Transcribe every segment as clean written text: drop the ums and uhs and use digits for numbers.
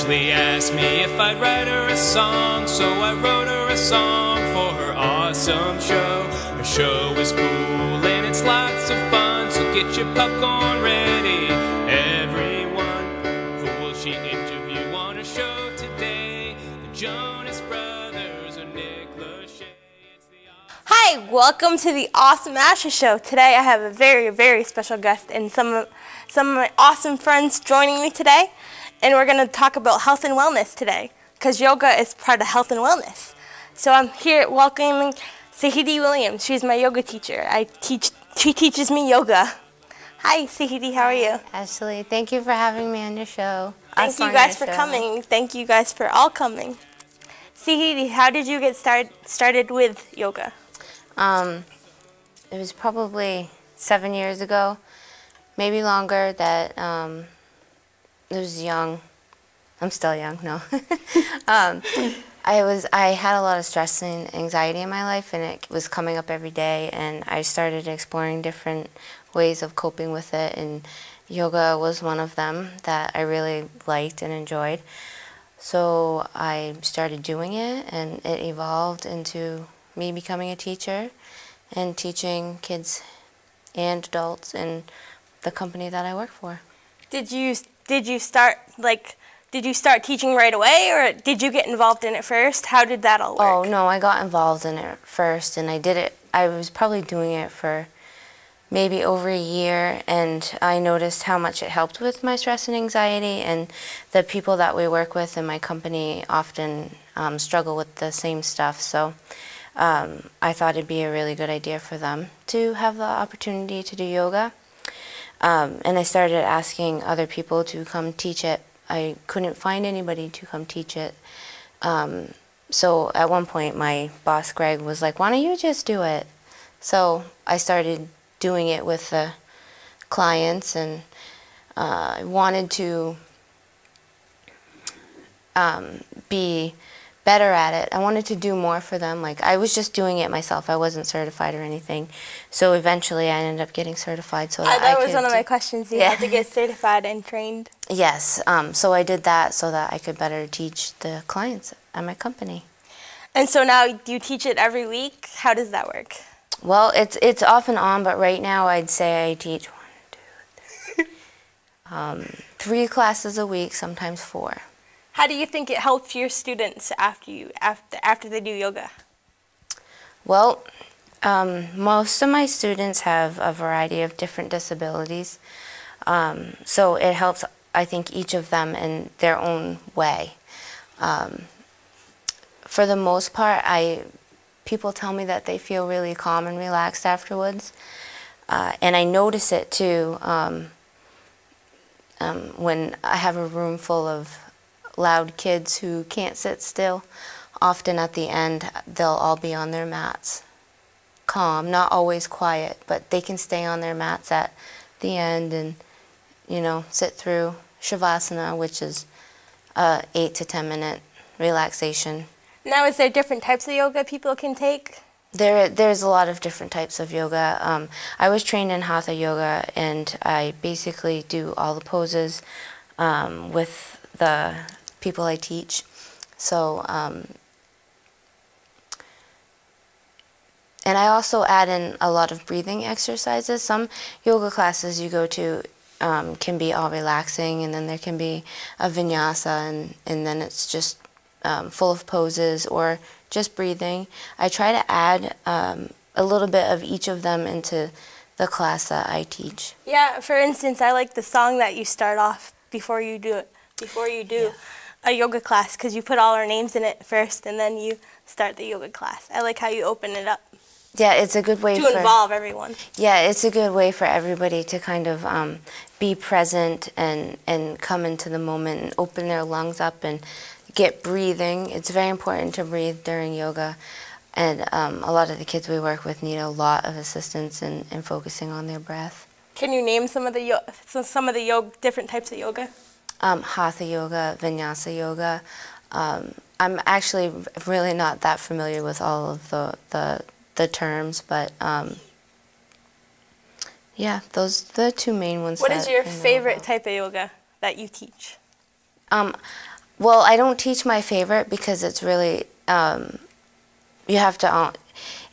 Ashley asked me if I'd write her a song, so I wrote her a song for her awesome show. Her show is cool and it's lots of fun, so get your popcorn ready. Everyone, who will she interview on her show today? The Jonas Brothers or Nick Lachey? Hi, welcome to the Awesome Ashley Show. Today I have a very, very special guest and some of my awesome friends joining me today. And we're going to talk about health and wellness today, because yoga is part of health and wellness. So I'm here welcoming Sahidi Williams. She's my yoga teacher. She teaches me yoga. Hi, Sahidi, how are you? Ashley, thank you for having me on your show. Thank you guys for coming. Thank you guys for all coming. Sahidi, how did you get started with yoga? It was probably 7 years ago, maybe longer, that I was young. I'm still young, no. I had a lot of stress and anxiety in my life, and it was coming up every day, and I started exploring different ways of coping with it, and yoga was one of them that I really liked and enjoyed. So I started doing it, and it evolved into me becoming a teacher and teaching kids and adults in the company that I work for. Did you start teaching right away, or did you get involved in it first? How did that all work? Oh, no, I got involved in it first, and I was probably doing it for maybe over a year, and I noticed how much it helped with my stress and anxiety, and the people that we work with in my company often struggle with the same stuff, so I thought it'd be a really good idea for them to have the opportunity to do yoga. And I started asking other people to come teach it. I couldn't find anybody to come teach it. So at one point my boss Greg was like, why don't you just do it? So I started doing it with the clients, and I wanted to be better at it. I wanted to do more for them. Like, I was just doing it myself. I wasn't certified or anything. So eventually I ended up getting certified so that that was one of my questions. You had to get certified and trained. Yes. So I did that so that I could better teach the clients at my company. And so now do you teach it every week? How does that work? Well, it's off and on, but right now I'd say I teach 3 classes a week, sometimes 4. How do you think it helps your students after they do yoga? Well, most of my students have a variety of different disabilities, so it helps, I think, each of them in their own way. For the most part, people tell me that they feel really calm and relaxed afterwards, and I notice it too when I have a room full of loud kids who can't sit still. Often at the end they'll all be on their mats, calm, not always quiet, but they can stay on their mats at the end and, you know, sit through Shavasana, which is a 8 to 10 minute relaxation. Now, is there different types of yoga people can take? There's a lot of different types of yoga. I was trained in Hatha yoga, and I basically do all the poses with the people I teach. So, and I also add in a lot of breathing exercises. Some yoga classes you go to can be all relaxing, and then there can be a vinyasa, and then it's just full of poses or just breathing. I try to add a little bit of each of them into the class that I teach. Yeah, for instance, I like the song that you start off before you do a yoga class, because you put all our names in it first and then you start the yoga class. I like how you open it up. Yeah, it's a good way to involve everyone. Yeah, it's a good way for everybody to kind of be present and come into the moment and open their lungs up and get breathing. It's very important to breathe during yoga, and a lot of the kids we work with need a lot of assistance in focusing on their breath. Can you name some of the different types of yoga? Hatha yoga, vinyasa yoga. I'm actually really not that familiar with all of the terms, but yeah, those are the 2 main ones. What is your favorite type of yoga that you teach? Well, I don't teach my favorite because it's really, you have to,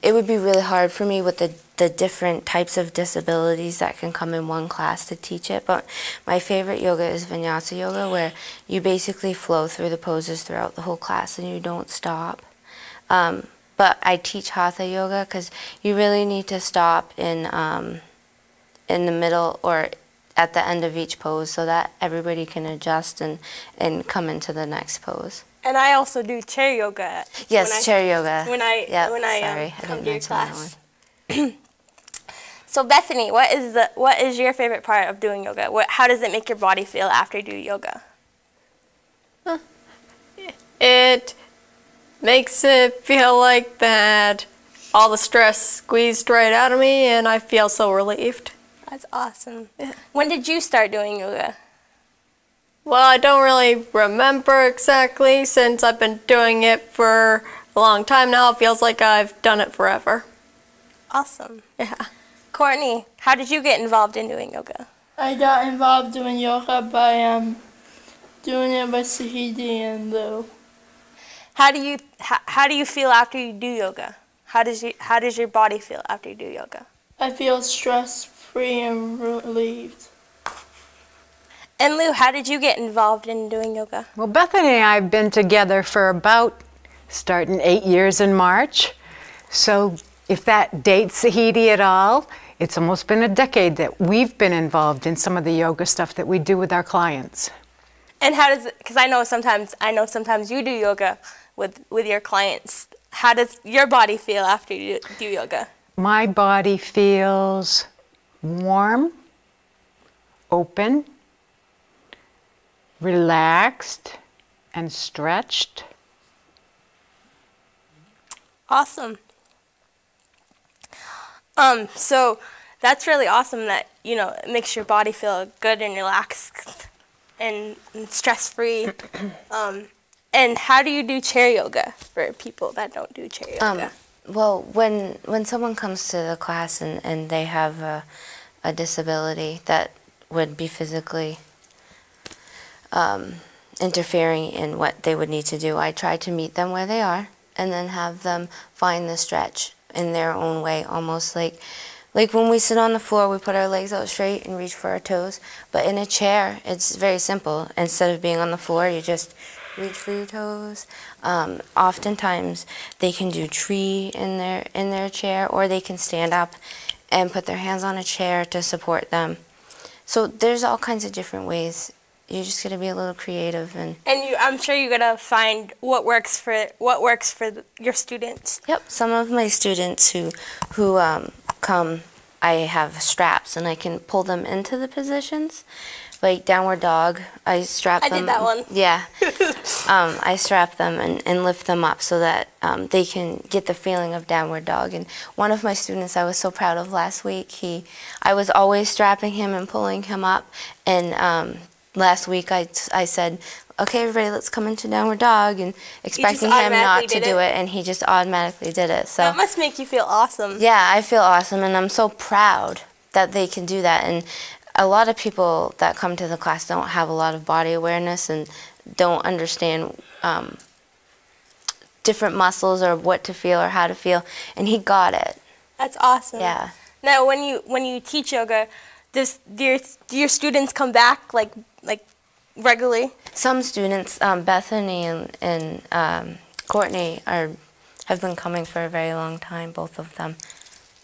it would be really hard for me with the different types of disabilities that can come in one class to teach it. But my favorite yoga is Vinyasa Yoga, where you basically flow through the poses throughout the whole class and you don't stop. But I teach Hatha Yoga because you really need to stop in the middle or at the end of each pose so that everybody can adjust and come into the next pose. And I also do chair yoga. Yes, chair yoga. When I sorry, I come didn't to your mention that class. one. So Bethany, what is your favorite part of doing yoga? How does it make your body feel after you do yoga? It makes it feel like that all the stress squeezed right out of me, and I feel so relieved. That's awesome. When did you start doing yoga? Well, I don't really remember exactly since I've been doing it for a long time now. It feels like I've done it forever. Awesome. Yeah. Courtney, how did you get involved in doing yoga? I got involved doing yoga by doing it with Sahidi and Lou. How do you feel after you do yoga? How does your body feel after you do yoga? I feel stress-free and relieved. And Lou, how did you get involved in doing yoga? Well, Bethany and I have been together for about starting 8 years in March. So if that dates Sahidi at all, it's almost been a decade that we've been involved in some of the yoga stuff that we do with our clients. And how does it, because I know sometimes you do yoga with your clients. How does your body feel after you do yoga? My body feels warm, open, relaxed, and stretched. Awesome. So that's really awesome that, it makes your body feel good and relaxed and stress-free. And how do you do chair yoga for people that don't do chair yoga? Well, when someone comes to the class and they have a disability that would be physically interfering in what they would need to do, I try to meet them where they are and then have them find the stretch in their own way, almost like when we sit on the floor, we put our legs out straight and reach for our toes. But in a chair, it's very simple. Instead of being on the floor, you just reach for your toes. Oftentimes, they can do tree in their chair, or they can stand up and put their hands on a chair to support them. So there's all kinds of different ways. You just got to be a little creative and I'm sure you gotta find what works for your students. Yep, some of my students who come, I have straps and I can pull them into the positions. Like downward dog, I strap them. I did that one. Yeah. I strap them and lift them up so that they can get the feeling of downward dog. And one of my students I was so proud of last week, I was always strapping him and pulling him up. And last week I said, okay, everybody, let's come into downward dog, and expecting him not to do it, and he just automatically did it. So that must make you feel awesome. Yeah, I feel awesome, and I'm so proud that they can do that. And a lot of people that come to the class don't have a lot of body awareness and don't understand different muscles or what to feel or how to feel, and he got it. That's awesome. Yeah. Now, when you teach yoga, do your students come back like regularly? Some students, Bethany and Courtney, have been coming for a very long time. Both of them,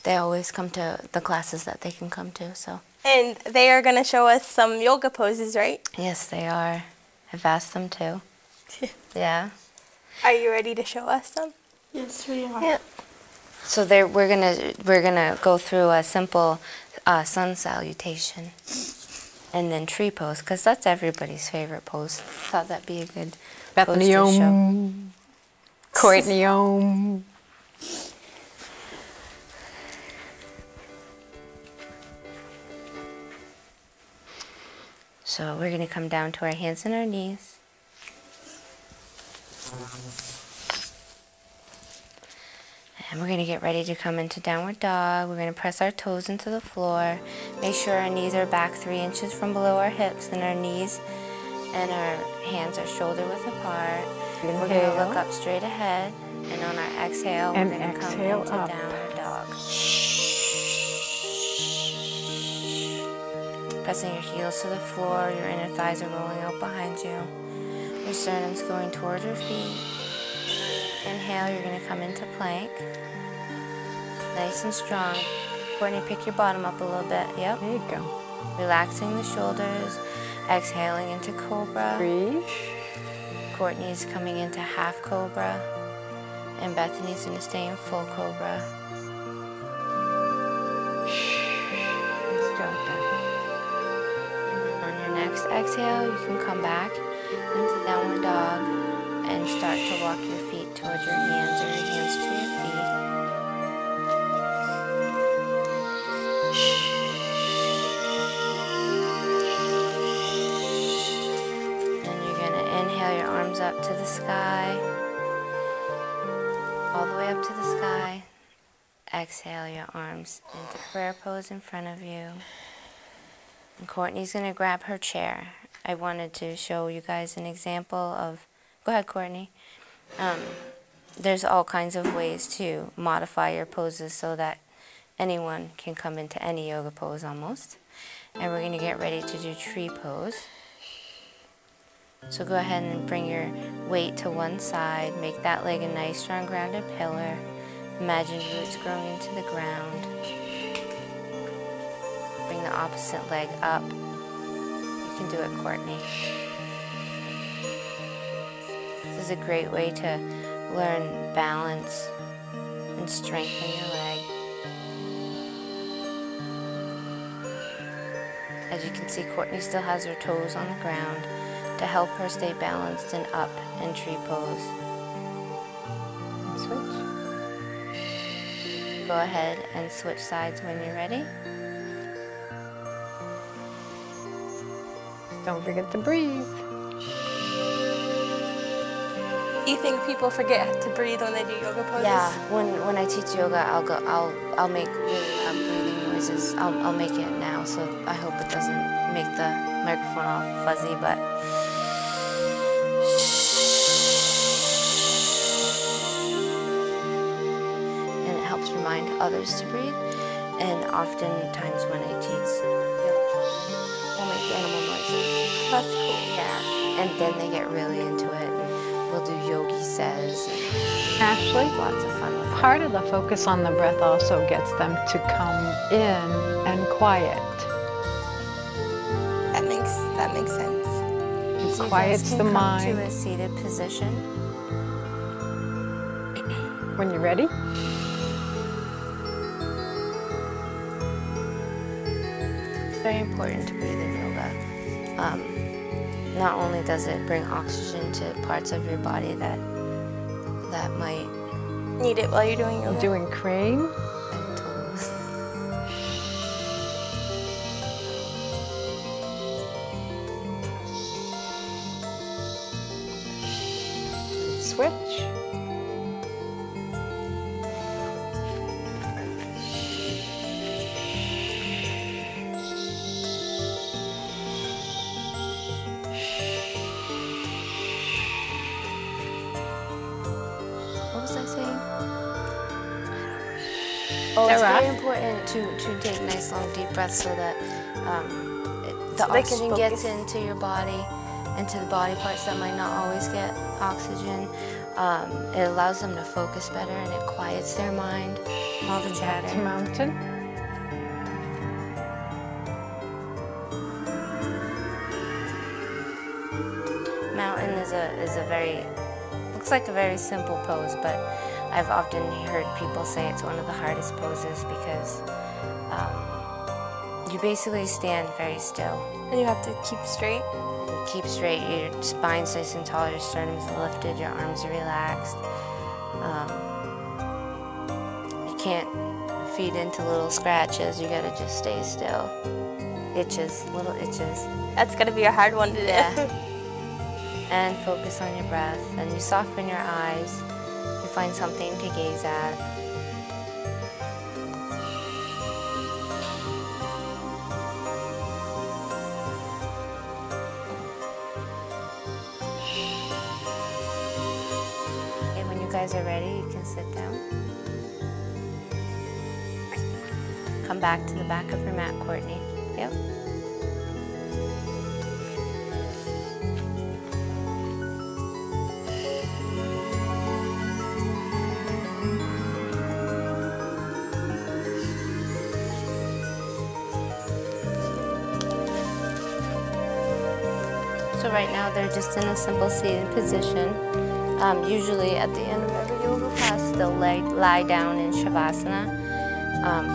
they always come to the classes that they can come to. So. And they are going to show us some yoga poses, right? Yes, they are. I've asked them to. Yeah. Are you ready to show us some? Yes, we are. Yeah. So we're gonna go through a simple sun salutation, and then tree pose, because that's everybody's favorite pose. Thought that'd be a good Bethany pose to show. Om. Courtney Om. So we're gonna come down to our hands and our knees. And we're gonna get ready to come into downward dog. We're gonna press our toes into the floor. Make sure our knees are back 3 inches from below our hips, and our knees And our hands are shoulder width apart. We're going to Inhale. look up straight ahead. And on our exhale, And we're going to come exhale into up. downward dog. Pressing your heels to the floor, your inner thighs are rolling out behind you. Your sternum's going towards your feet. Inhale, you're going to come into plank. Nice and strong. Courtney, pick your bottom up a little bit. Yep. There you go. Relaxing the shoulders. Exhaling into cobra. Breathe. Courtney's coming into half cobra. And Bethany's going to stay in full cobra. Nice job, Beth. On your next exhale, you can come back into downward dog and start to walk your feet towards your hands or your hands to your feet. Then you're going to inhale your arms up to the sky, all the way up to the sky. Exhale your arms into prayer pose in front of you. And Courtney's going to grab her chair. I wanted to show you guys an example of, go ahead Courtney. There's all kinds of ways to modify your poses so that anyone can come into any yoga pose almost. And we're going to get ready to do tree pose. So go ahead and bring your weight to one side. Make that leg a nice strong grounded pillar. Imagine roots growing into the ground. Bring the opposite leg up. You can do it, Courtney. This is a great way to learn balance and strengthen your leg. As you can see, Courtney still has her toes on the ground to help her stay balanced and up in tree pose. Switch. Go ahead and switch sides when you're ready. Don't forget to breathe. Do you think people forget to breathe when they do yoga poses? Yeah, when I teach yoga, I'll make really loud breathing noises. I'll make it now, so I hope it doesn't make the microphone all fuzzy, but and it helps remind others to breathe. And oftentimes when I teach, we'll make animal noises. That's cool. Yeah, and then they get really into it. And we'll do yogi says. Ashley, Lots of fun with it. part of the focus on the breath also gets them to come in and quiet. That makes sense. It So you guys quiets can the come mind. to a seated position. When you're ready, It's very important to breathe in yoga. Not only does it bring oxygen to parts of your body that might Need it while you're doing yoga. doing crane. Switch. What was I saying? Oh, it's Sarah? very important to take nice long deep breaths so that the So they can oxygen gets focus. into your body, into the body parts that might not always get oxygen. It allows them to focus better and it quiets their mind, all the To chatter. mountain. Mountain is a very, looks like a very simple pose, but I've often heard people say it's one of the hardest poses because you basically stand very still. And you have to keep straight. Keep straight, your spine's nice and tall, your sternum's lifted, your arms are relaxed. You can't feed into little scratches, you gotta just stay still. Itches, little itches. That's gonna be a hard one to do. Yeah. And focus on your breath, and you soften your eyes, you find something to gaze at. guys are ready, you can sit down. Come back to the back of your mat, Courtney. Yep. So right now they're just in a simple seated position. Usually at the end of every yoga class, they'll lie down in Shavasana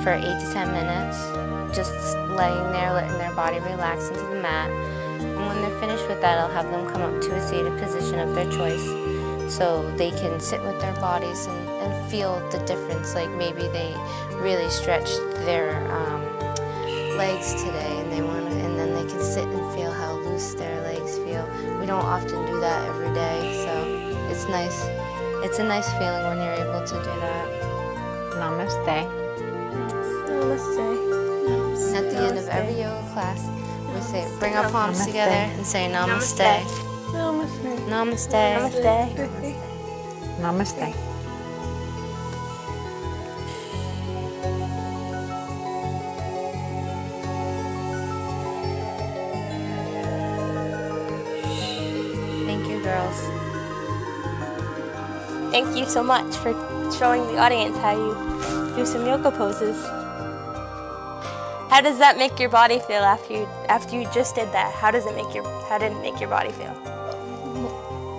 for 8 to 10 minutes, just laying there, letting their body relax into the mat. And when they're finished with that, I'll have them come up to a seated position of their choice so they can sit with their bodies and feel the difference. Like maybe they really stretched their legs today and and then they can sit and feel how loose their legs feel. We don't often do that every day, so it's nice. It's a nice feeling when you're able to do that. Namaste. Namaste. At the end of every yoga class, we say, bring our palms Namaste. together and say namaste. Namaste. Namaste. Namaste. Namaste. Thank you, girls. Thank you so much for showing the audience how you do some yoga poses. How does that make your body feel after you just did that? How did it make your body feel?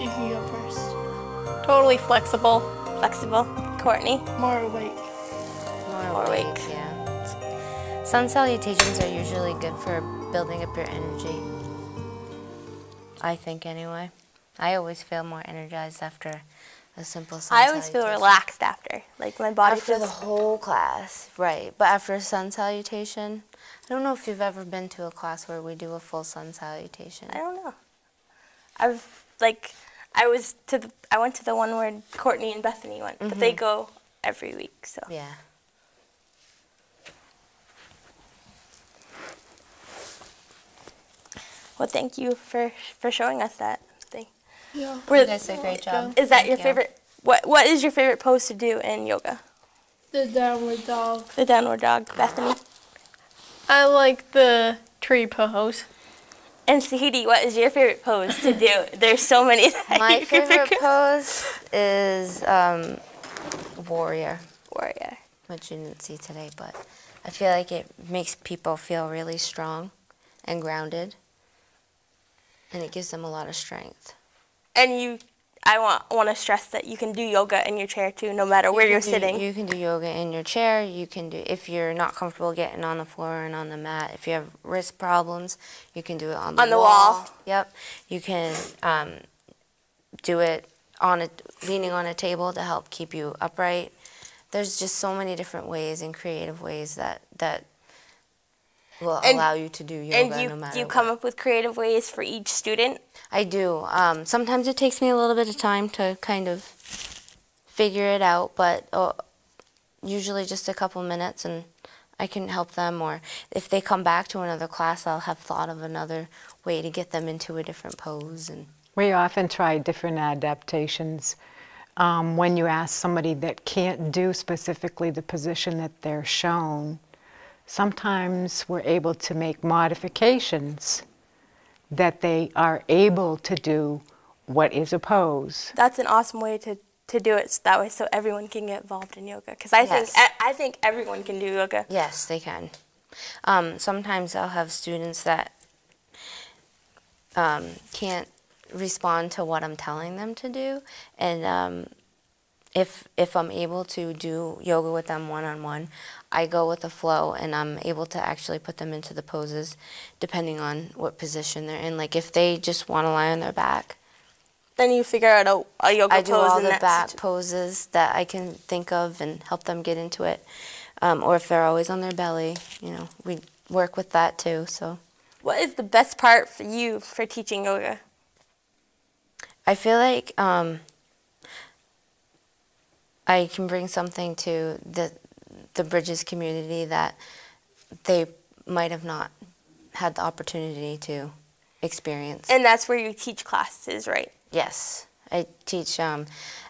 You can go first. Totally flexible. Flexible. Courtney? More awake. More awake, yeah. Sun salutations are usually good for building up your energy. I think anyway. I always feel more energized after a simple sun I always feel salutation. relaxed after. Like my body After feels... the whole class, right. But after a sun salutation, I don't know if you've ever been to a class where we do a full sun salutation. I don't know. I went to the one where Courtney and Bethany went, but they go every week, so. Yeah. Well, thank you for showing us that thing. Yeah. You guys did a great job. Is that your Thank you. favorite? What is your favorite pose to do in yoga? The downward dog. The downward dog, Bethany. I like the tree pose. And Sahidi, what is your favorite pose to do? There's so many. That My you can favorite pick. pose is warrior, Warrior. which you didn't see today, but I feel like it makes people feel really strong and grounded, and it gives them a lot of strength. And I want to stress that you can do yoga in your chair too, no matter where you're sitting. You can do yoga in your chair. You can do, if you're not comfortable getting on the floor and on the mat, if you have wrist problems, you can do it on the wall. Yep. You can do it leaning on a table to help keep you upright. There's just so many different ways and creative ways that will allow you to do yoga And no matter do you what. come up with creative ways for each student? I do. Sometimes it takes me a little bit of time to kind of figure it out, but usually just a couple minutes and I can help them. Or if they come back to another class, I'll have thought of another way to get them into a different pose. And We often try different adaptations. When you ask somebody that can't do specifically the position that they're shown, sometimes we're able to make modifications that they are able to do what is a pose. That's an awesome way to do it so that way so everyone can get involved in yoga. Because I think everyone can do yoga. yes, they can. Sometimes I'll have students that can't respond to what I'm telling them to do, and if I'm able to do yoga with them one-on-one, I go with the flow and I'm able to actually put them into the poses depending on what position they're in. Like if they just want to lie on their back, Then you figure out a yoga I pose do all in the that back poses that I can think of and help them get into it. Or if they're always on their belly, we work with that too. So What is the best part for you for teaching yoga? I feel like I can bring something to the Bridges community that they might have not had the opportunity to experience. And that's where you teach classes, right? Yes, I teach